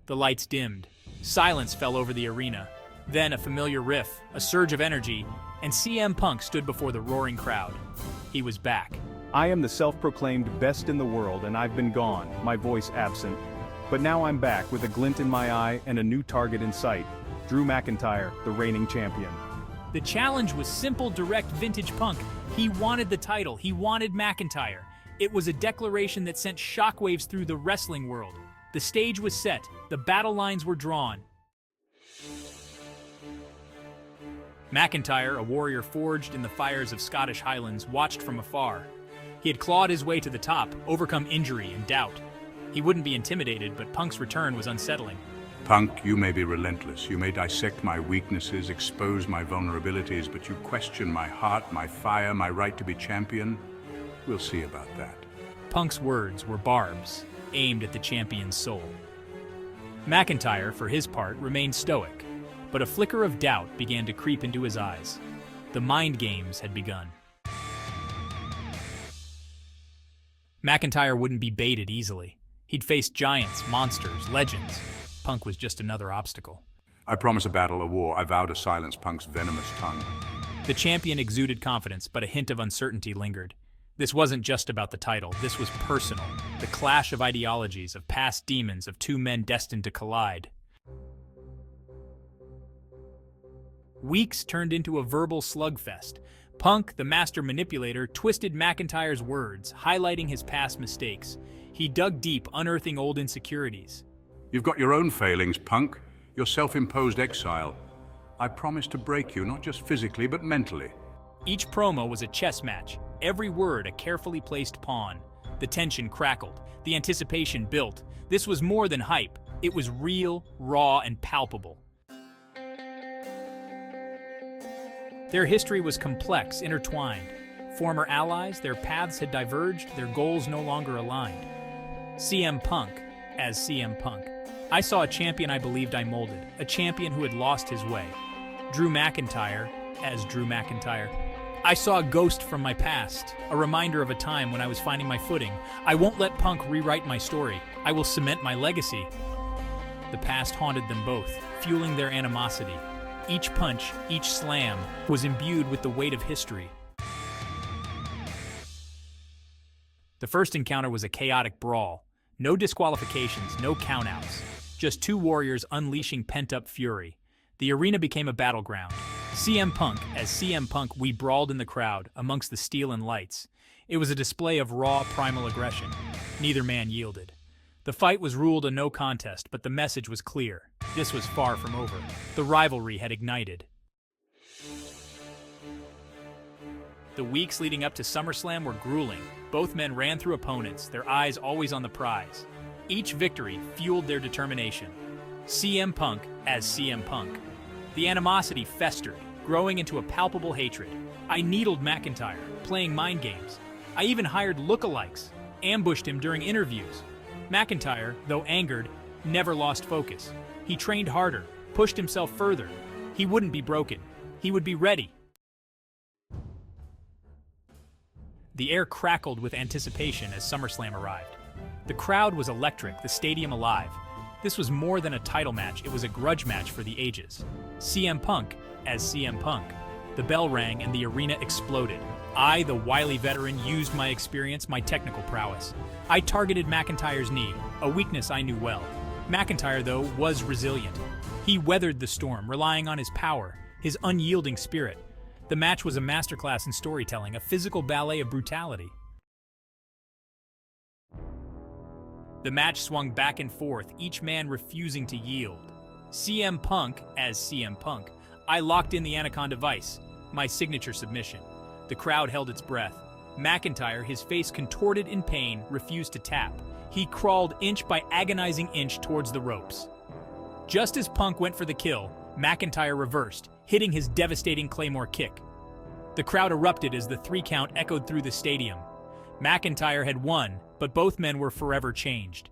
The lights dimmed. Silence fell over the arena. Then a familiar riff, a surge of energy, and CM Punk stood before the roaring crowd. He was back. I am the self-proclaimed best in the world, and I've been gone, my voice absent. But now I'm back with a glint in my eye and a new target in sight. Drew McIntyre, the reigning champion. The challenge was simple, direct, vintage Punk. He wanted the title. He wanted McIntyre. It was a declaration that sent shockwaves through the wrestling world. The stage was set. The battle lines were drawn. McIntyre, a warrior forged in the fires of Scottish Highlands, watched from afar. He had clawed his way to the top, overcome injury and doubt. He wouldn't be intimidated, but Punk's return was unsettling. Punk, you may be relentless. You may dissect my weaknesses, expose my vulnerabilities, but you question my heart, my fire, my right to be champion. We'll see about that. Punk's words were barbs, aimed at the champion's soul. McIntyre, for his part, remained stoic, but a flicker of doubt began to creep into his eyes. The mind games had begun. McIntyre wouldn't be baited easily. He'd faced giants, monsters, legends. Punk was just another obstacle. I promise a battle, a war. I vow to silence Punk's venomous tongue. The champion exuded confidence, but a hint of uncertainty lingered. This wasn't just about the title. This was personal. The clash of ideologies, of past demons, of two men destined to collide. Weeks turned into a verbal slugfest. Punk, the master manipulator, twisted McIntyre's words, highlighting his past mistakes. He dug deep, unearthing old insecurities. You've got your own failings, Punk. Your self-imposed exile. I promise to break you, not just physically, but mentally. Each promo was a chess match, every word a carefully placed pawn. The tension crackled, the anticipation built. This was more than hype. It was real, raw, and palpable. Their history was complex, intertwined. Former allies, their paths had diverged, their goals no longer aligned. CM Punk, as CM Punk. I saw a champion I believed I molded, a champion who had lost his way. Drew McIntyre, as Drew McIntyre. I saw a ghost from my past, a reminder of a time when I was finding my footing. I won't let Punk rewrite my story. I will cement my legacy. The past haunted them both, fueling their animosity. Each punch, each slam, was imbued with the weight of history. The first encounter was a chaotic brawl. No disqualifications, no countouts. Just two warriors unleashing pent-up fury. The arena became a battleground. CM Punk, as CM Punk, we brawled in the crowd, amongst the steel and lights. It was a display of raw, primal aggression. Neither man yielded. The fight was ruled a no contest, but the message was clear. This was far from over. The rivalry had ignited. The weeks leading up to SummerSlam were grueling. Both men ran through opponents, their eyes always on the prize. Each victory fueled their determination. CM Punk as CM Punk. The animosity festered, growing into a palpable hatred. I needled McIntyre, playing mind games. I even hired lookalikes, ambushed him during interviews. McIntyre, though angered, never lost focus. He trained harder, pushed himself further. He wouldn't be broken. He would be ready. The air crackled with anticipation as SummerSlam arrived. The crowd was electric, the stadium alive. This was more than a title match, it was a grudge match for the ages. CM Punk as CM Punk. The bell rang and the arena exploded. I, the wily veteran, used my experience, my technical prowess. I targeted McIntyre's knee, a weakness I knew well. McIntyre, though, was resilient. He weathered the storm, relying on his power, his unyielding spirit. The match was a masterclass in storytelling, a physical ballet of brutality. The match swung back and forth, each man refusing to yield. CM Punk as CM Punk. I locked in the Anaconda Vice, my signature submission. The crowd held its breath. McIntyre, his face contorted in pain, refused to tap. He crawled inch by agonizing inch towards the ropes. Just as Punk went for the kill, McIntyre reversed, hitting his devastating Claymore kick. The crowd erupted as the 3 count echoed through the stadium. McIntyre had won, but both men were forever changed.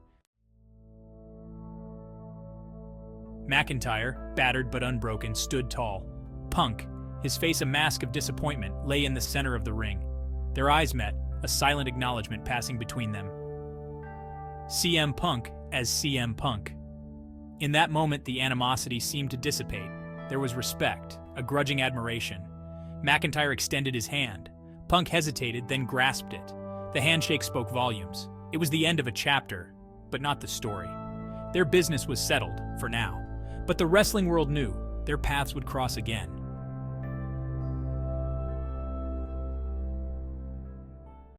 McIntyre, battered but unbroken, stood tall. Punk, his face a mask of disappointment, lay in the center of the ring. Their eyes met, a silent acknowledgement passing between them. CM Punk as CM Punk. In that moment, the animosity seemed to dissipate. There was respect, a grudging admiration. McIntyre extended his hand. Punk hesitated, then grasped it. The handshake spoke volumes. It was the end of a chapter, but not the story. Their business was settled, for now. But the wrestling world knew their paths would cross again.